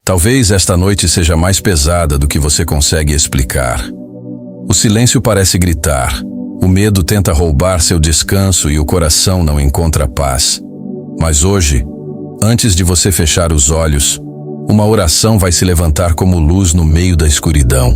Talvez esta noite seja mais pesada do que você consegue explicar. O silêncio parece gritar, o medo tenta roubar seu descanso e o coração não encontra paz. Mas hoje, antes de você fechar os olhos, uma oração vai se levantar como luz no meio da escuridão.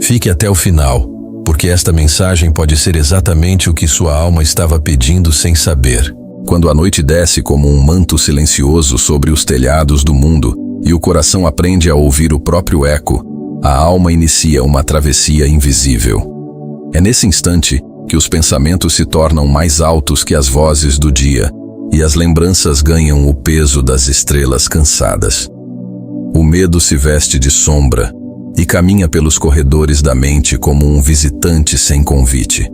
Fique até o final, porque esta mensagem pode ser exatamente o que sua alma estava pedindo sem saber. Quando a noite desce como um manto silencioso sobre os telhados do mundo e o coração aprende a ouvir o próprio eco, a alma inicia uma travessia invisível. É nesse instante que os pensamentos se tornam mais altos que as vozes do dia e as lembranças ganham o peso das estrelas cansadas. O medo se veste de sombra e caminha pelos corredores da mente como um visitante sem convite,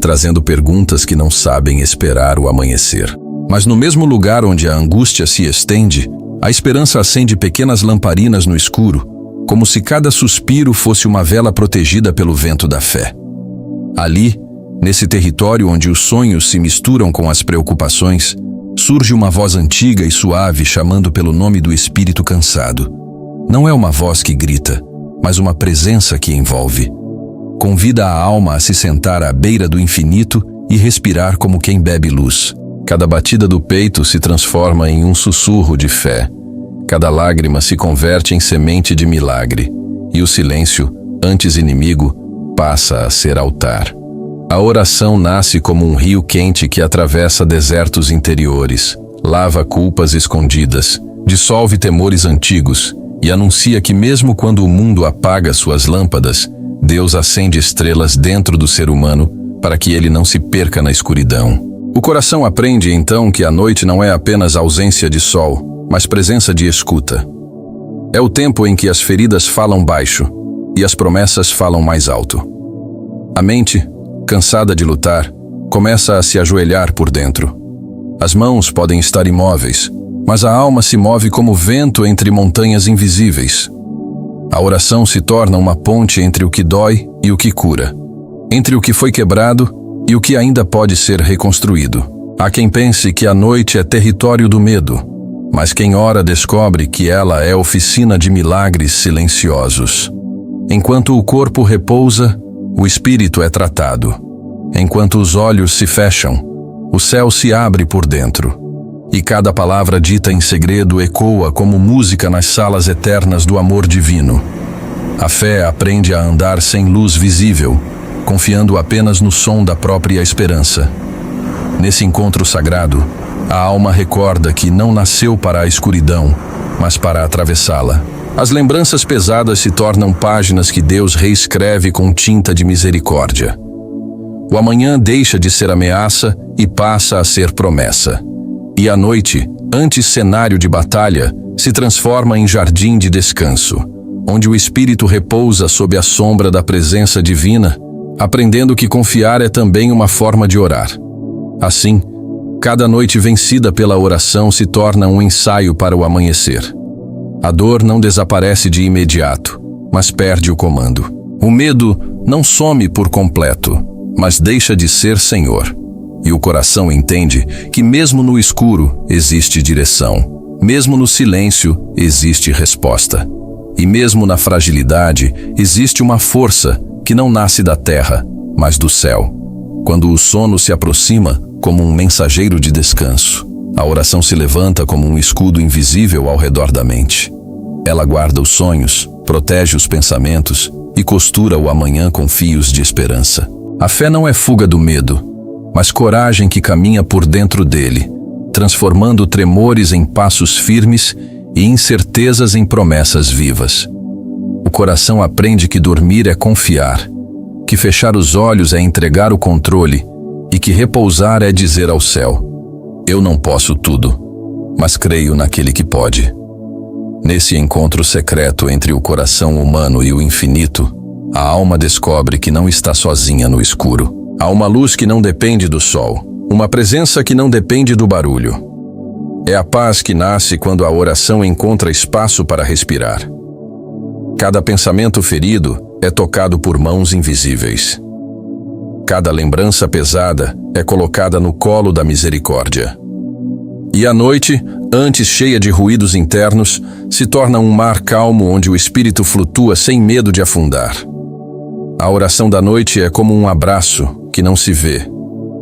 trazendo perguntas que não sabem esperar o amanhecer. Mas no mesmo lugar onde a angústia se estende, a esperança acende pequenas lamparinas no escuro, como se cada suspiro fosse uma vela protegida pelo vento da fé. Ali, nesse território onde os sonhos se misturam com as preocupações, surge uma voz antiga e suave chamando pelo nome do espírito cansado. Não é uma voz que grita, mas uma presença que envolve. Convida a alma a se sentar à beira do infinito e respirar como quem bebe luz. Cada batida do peito se transforma em um sussurro de fé. Cada lágrima se converte em semente de milagre. E o silêncio, antes inimigo, passa a ser altar. A oração nasce como um rio quente que atravessa desertos interiores, lava culpas escondidas, dissolve temores antigos e anuncia que mesmo quando o mundo apaga suas lâmpadas, Deus acende estrelas dentro do ser humano para que ele não se perca na escuridão. O coração aprende então que a noite não é apenas ausência de sol, mas presença de escuta. É o tempo em que as feridas falam baixo e as promessas falam mais alto. A mente, cansada de lutar, começa a se ajoelhar por dentro. As mãos podem estar imóveis, mas a alma se move como vento entre montanhas invisíveis. A oração se torna uma ponte entre o que dói e o que cura, entre o que foi quebrado e o que ainda pode ser reconstruído. Há quem pense que a noite é território do medo, mas quem ora descobre que ela é oficina de milagres silenciosos. Enquanto o corpo repousa, o espírito é tratado. Enquanto os olhos se fecham, o céu se abre por dentro. E cada palavra dita em segredo ecoa como música nas salas eternas do amor divino. A fé aprende a andar sem luz visível, confiando apenas no som da própria esperança. Nesse encontro sagrado, a alma recorda que não nasceu para a escuridão, mas para atravessá-la. As lembranças pesadas se tornam páginas que Deus reescreve com tinta de misericórdia. O amanhã deixa de ser ameaça e passa a ser promessa. E a noite, antes cenário de batalha, se transforma em jardim de descanso, onde o espírito repousa sob a sombra da presença divina, aprendendo que confiar é também uma forma de orar. Assim, cada noite vencida pela oração se torna um ensaio para o amanhecer. A dor não desaparece de imediato, mas perde o comando. O medo não some por completo, mas deixa de ser senhor. E o coração entende que mesmo no escuro existe direção, mesmo no silêncio existe resposta. E mesmo na fragilidade existe uma força que não nasce da terra, mas do céu. Quando o sono se aproxima como um mensageiro de descanso, a oração se levanta como um escudo invisível ao redor da mente. Ela guarda os sonhos, protege os pensamentos e costura o amanhã com fios de esperança. A fé não é fuga do medo, mas coragem que caminha por dentro dele, transformando tremores em passos firmes e incertezas em promessas vivas. O coração aprende que dormir é confiar, que fechar os olhos é entregar o controle e que repousar é dizer ao céu: eu não posso tudo, mas creio naquele que pode. Nesse encontro secreto entre o coração humano e o infinito, a alma descobre que não está sozinha no escuro. Há uma luz que não depende do sol, uma presença que não depende do barulho. É a paz que nasce quando a oração encontra espaço para respirar. Cada pensamento ferido é tocado por mãos invisíveis. Cada lembrança pesada é colocada no colo da misericórdia. E a noite, antes cheia de ruídos internos, se torna um mar calmo onde o espírito flutua sem medo de afundar. A oração da noite é como um abraço que não se vê,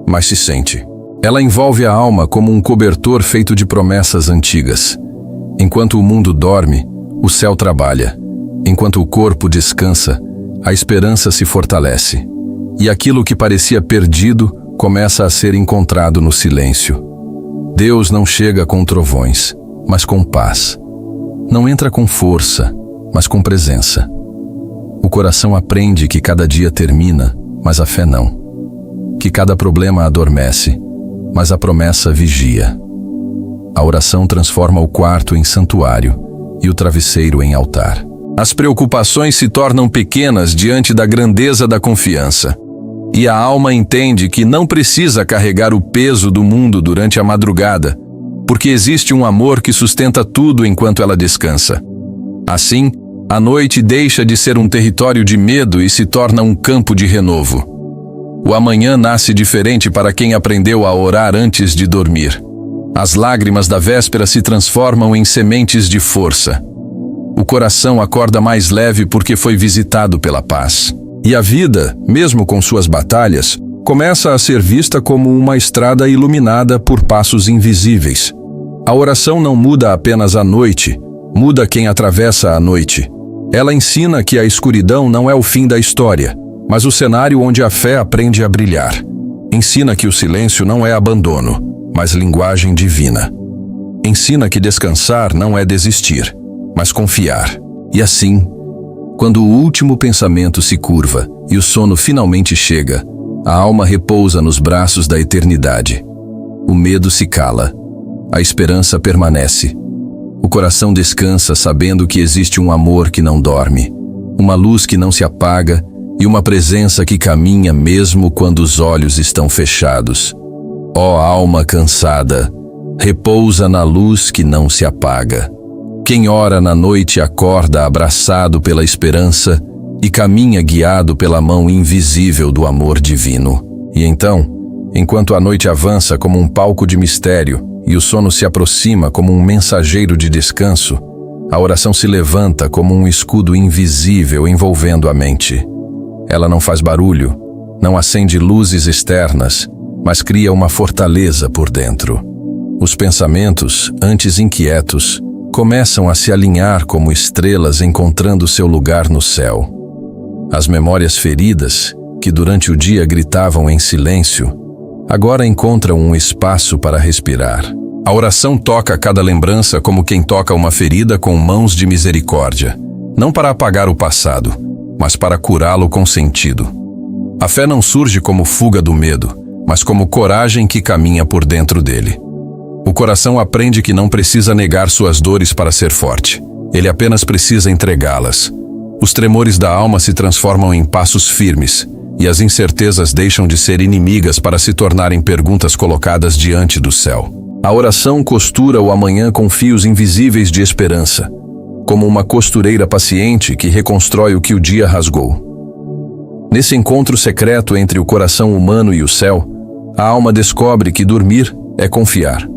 mas se sente. Ela envolve a alma como um cobertor feito de promessas antigas. Enquanto o mundo dorme, o céu trabalha. Enquanto o corpo descansa, a esperança se fortalece. E aquilo que parecia perdido começa a ser encontrado no silêncio. Deus não chega com trovões, mas com paz. Não entra com força, mas com presença. O coração aprende que cada dia termina, mas a fé não. Que cada problema adormece, mas a promessa vigia. A oração transforma o quarto em santuário e o travesseiro em altar. As preocupações se tornam pequenas diante da grandeza da confiança. E a alma entende que não precisa carregar o peso do mundo durante a madrugada, porque existe um amor que sustenta tudo enquanto ela descansa. Assim, a noite deixa de ser um território de medo e se torna um campo de renovo. O amanhã nasce diferente para quem aprendeu a orar antes de dormir. As lágrimas da véspera se transformam em sementes de força. O coração acorda mais leve porque foi visitado pela paz. E a vida, mesmo com suas batalhas, começa a ser vista como uma estrada iluminada por passos invisíveis. A oração não muda apenas a noite, muda quem atravessa a noite. Ela ensina que a escuridão não é o fim da história, mas o cenário onde a fé aprende a brilhar. Ensina que o silêncio não é abandono, mas linguagem divina. Ensina que descansar não é desistir, mas confiar. E assim, quando o último pensamento se curva e o sono finalmente chega, a alma repousa nos braços da eternidade. O medo se cala, a esperança permanece. O coração descansa sabendo que existe um amor que não dorme, uma luz que não se apaga e uma presença que caminha mesmo quando os olhos estão fechados. Ó alma cansada, repousa na luz que não se apaga. Quem ora na noite acorda abraçado pela esperança e caminha guiado pela mão invisível do amor divino. E então, enquanto a noite avança como um palco de mistério e o sono se aproxima como um mensageiro de descanso, a oração se levanta como um escudo invisível envolvendo a mente. Ela não faz barulho, não acende luzes externas, mas cria uma fortaleza por dentro. Os pensamentos, antes inquietos, começam a se alinhar como estrelas encontrando seu lugar no céu. As memórias feridas, que durante o dia gritavam em silêncio, agora encontram um espaço para respirar. A oração toca cada lembrança como quem toca uma ferida com mãos de misericórdia, não para apagar o passado, mas para curá-lo com sentido. A fé não surge como fuga do medo, mas como coragem que caminha por dentro dele. O coração aprende que não precisa negar suas dores para ser forte. Ele apenas precisa entregá-las. Os tremores da alma se transformam em passos firmes, e as incertezas deixam de ser inimigas para se tornarem perguntas colocadas diante do céu. A oração costura o amanhã com fios invisíveis de esperança, como uma costureira paciente que reconstrói o que o dia rasgou. Nesse encontro secreto entre o coração humano e o céu, a alma descobre que dormir é confiar.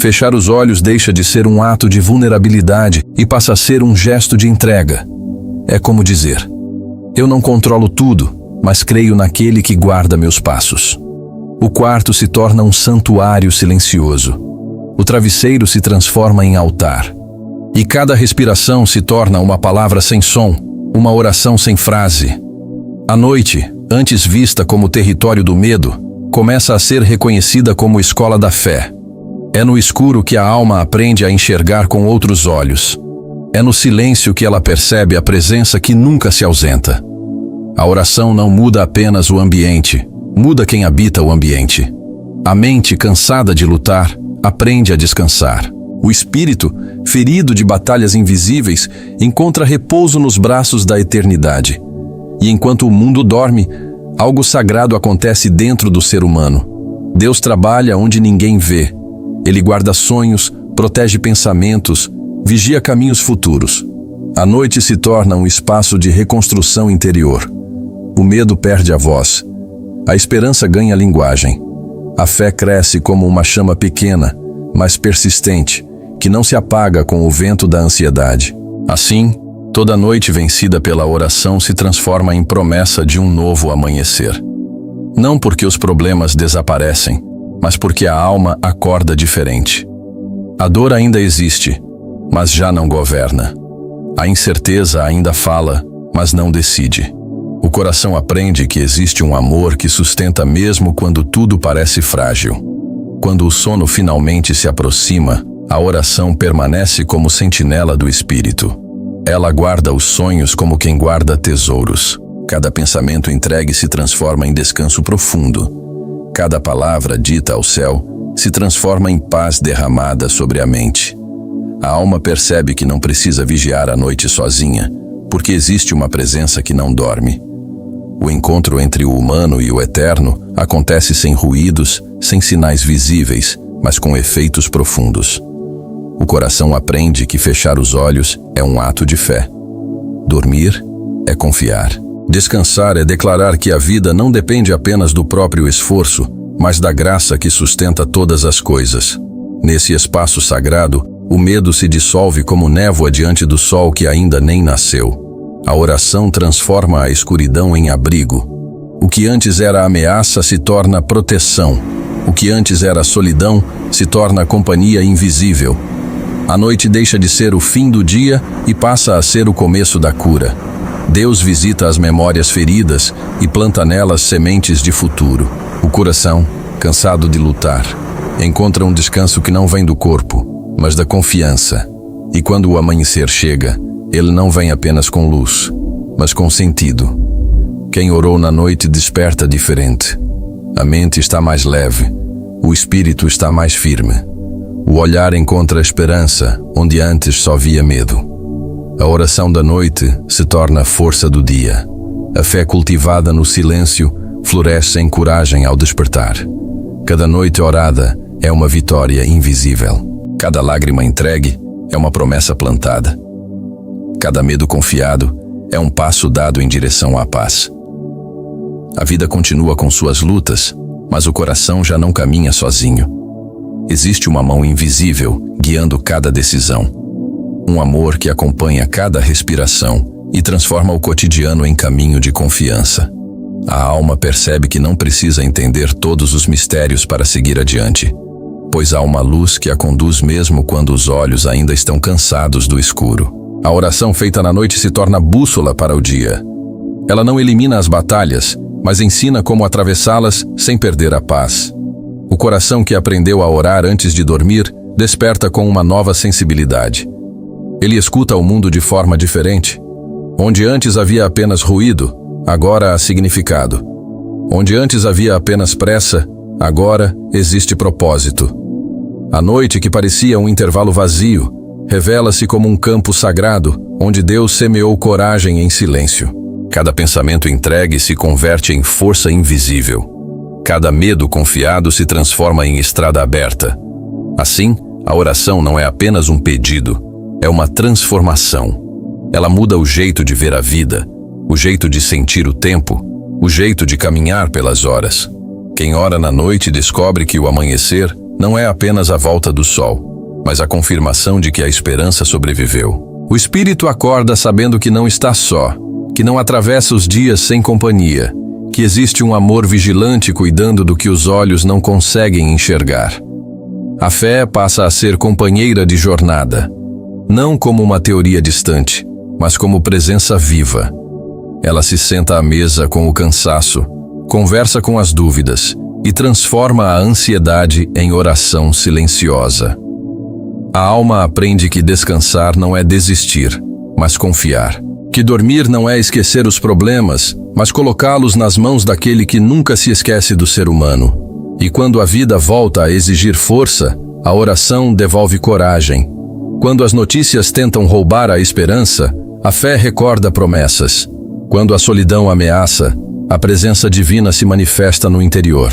Fechar os olhos deixa de ser um ato de vulnerabilidade e passa a ser um gesto de entrega. É como dizer: eu não controlo tudo, mas creio naquele que guarda meus passos. O quarto se torna um santuário silencioso. O travesseiro se transforma em altar. E cada respiração se torna uma palavra sem som, uma oração sem frase. A noite, antes vista como território do medo, começa a ser reconhecida como escola da fé. É no escuro que a alma aprende a enxergar com outros olhos. É no silêncio que ela percebe a presença que nunca se ausenta. A oração não muda apenas o ambiente, muda quem habita o ambiente. A mente, cansada de lutar, aprende a descansar. O espírito, ferido de batalhas invisíveis, encontra repouso nos braços da eternidade. E enquanto o mundo dorme, algo sagrado acontece dentro do ser humano. Deus trabalha onde ninguém vê. Ele guarda sonhos, protege pensamentos, vigia caminhos futuros. A noite se torna um espaço de reconstrução interior. O medo perde a voz. A esperança ganha linguagem. A fé cresce como uma chama pequena, mas persistente, que não se apaga com o vento da ansiedade. Assim, toda noite vencida pela oração se transforma em promessa de um novo amanhecer. Não porque os problemas desaparecem, mas porque a alma acorda diferente. A dor ainda existe, mas já não governa. A incerteza ainda fala, mas não decide. O coração aprende que existe um amor que sustenta mesmo quando tudo parece frágil. Quando o sono finalmente se aproxima, a oração permanece como sentinela do espírito. Ela guarda os sonhos como quem guarda tesouros. Cada pensamento entregue se transforma em descanso profundo. Cada palavra dita ao céu se transforma em paz derramada sobre a mente. A alma percebe que não precisa vigiar a noite sozinha, porque existe uma presença que não dorme. O encontro entre o humano e o eterno acontece sem ruídos, sem sinais visíveis, mas com efeitos profundos. O coração aprende que fechar os olhos é um ato de fé. Dormir é confiar. Descansar é declarar que a vida não depende apenas do próprio esforço, mas da graça que sustenta todas as coisas. Nesse espaço sagrado, o medo se dissolve como névoa diante do sol que ainda nem nasceu. A oração transforma a escuridão em abrigo. O que antes era ameaça se torna proteção. O que antes era solidão se torna companhia invisível. A noite deixa de ser o fim do dia e passa a ser o começo da cura. Deus visita as memórias feridas e planta nelas sementes de futuro. O coração, cansado de lutar, encontra um descanso que não vem do corpo, mas da confiança. E quando o amanhecer chega, ele não vem apenas com luz, mas com sentido. Quem orou na noite desperta diferente. A mente está mais leve, o espírito está mais firme. O olhar encontra esperança onde antes só via medo. A oração da noite se torna a força do dia. A fé cultivada no silêncio floresce em coragem ao despertar. Cada noite orada é uma vitória invisível. Cada lágrima entregue é uma promessa plantada. Cada medo confiado é um passo dado em direção à paz. A vida continua com suas lutas, mas o coração já não caminha sozinho. Existe uma mão invisível guiando cada decisão. Um amor que acompanha cada respiração e transforma o cotidiano em caminho de confiança. A alma percebe que não precisa entender todos os mistérios para seguir adiante, pois há uma luz que a conduz mesmo quando os olhos ainda estão cansados do escuro. A oração feita na noite se torna bússola para o dia. Ela não elimina as batalhas, mas ensina como atravessá-las sem perder a paz. O coração que aprendeu a orar antes de dormir desperta com uma nova sensibilidade. Ele escuta o mundo de forma diferente. Onde antes havia apenas ruído, agora há significado. Onde antes havia apenas pressa, agora existe propósito. A noite, que parecia um intervalo vazio, revela-se como um campo sagrado, onde Deus semeou coragem em silêncio. Cada pensamento entregue se converte em força invisível. Cada medo confiado se transforma em estrada aberta. Assim, a oração não é apenas um pedido, é uma transformação. Ela muda o jeito de ver a vida, o jeito de sentir o tempo, o jeito de caminhar pelas horas. Quem ora na noite descobre que o amanhecer não é apenas a volta do sol, mas a confirmação de que a esperança sobreviveu. O espírito acorda sabendo que não está só, que não atravessa os dias sem companhia, que existe um amor vigilante cuidando do que os olhos não conseguem enxergar. A fé passa a ser companheira de jornada, não como uma teoria distante, mas como presença viva. Ela se senta à mesa com o cansaço, conversa com as dúvidas e transforma a ansiedade em oração silenciosa. A alma aprende que descansar não é desistir, mas confiar. Que dormir não é esquecer os problemas, mas colocá-los nas mãos daquele que nunca se esquece do ser humano. E quando a vida volta a exigir força, a oração devolve coragem. Quando as notícias tentam roubar a esperança, a fé recorda promessas. Quando a solidão ameaça, a presença divina se manifesta no interior.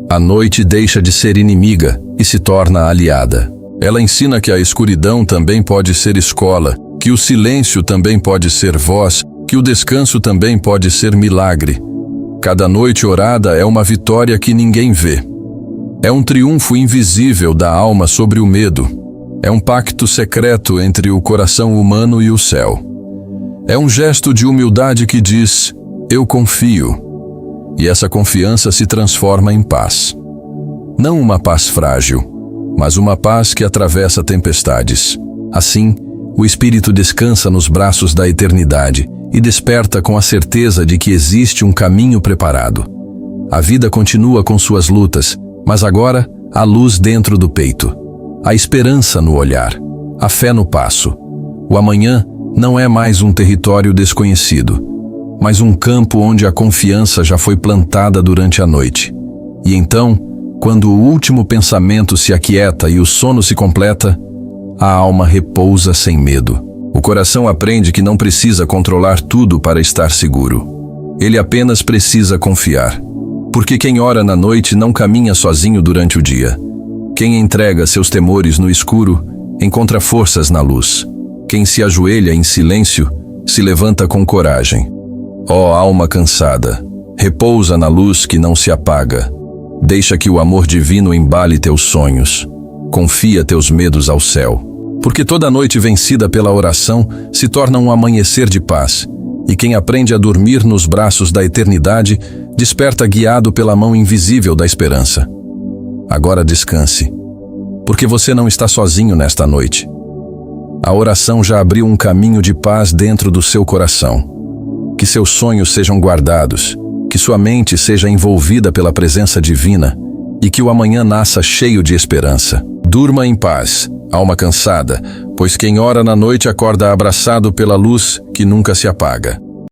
A noite deixa de ser inimiga e se torna aliada. Ela ensina que a escuridão também pode ser escola, que o silêncio também pode ser voz, que o descanso também pode ser milagre. Cada noite orada é uma vitória que ninguém vê. É um triunfo invisível da alma sobre o medo. É um pacto secreto entre o coração humano e o céu. É um gesto de humildade que diz: eu confio. E essa confiança se transforma em paz. Não uma paz frágil, mas uma paz que atravessa tempestades. Assim, o espírito descansa nos braços da eternidade e desperta com a certeza de que existe um caminho preparado. A vida continua com suas lutas, mas agora há luz dentro do peito. A esperança no olhar, a fé no passo. O amanhã não é mais um território desconhecido, mas um campo onde a confiança já foi plantada durante a noite. E então, quando o último pensamento se aquieta e o sono se completa, a alma repousa sem medo. O coração aprende que não precisa controlar tudo para estar seguro. Ele apenas precisa confiar. Porque quem ora na noite não caminha sozinho durante o dia. Quem entrega seus temores no escuro, encontra forças na luz. Quem se ajoelha em silêncio, se levanta com coragem. Ó alma cansada, repousa na luz que não se apaga. Deixa que o amor divino embale teus sonhos. Confia teus medos ao céu. Porque toda noite vencida pela oração se torna um amanhecer de paz. E quem aprende a dormir nos braços da eternidade, desperta guiado pela mão invisível da esperança. Agora descanse, porque você não está sozinho nesta noite. A oração já abriu um caminho de paz dentro do seu coração. Que seus sonhos sejam guardados, que sua mente seja envolvida pela presença divina e que o amanhã nasça cheio de esperança. Durma em paz, alma cansada, pois quem ora na noite acorda abraçado pela luz que nunca se apaga.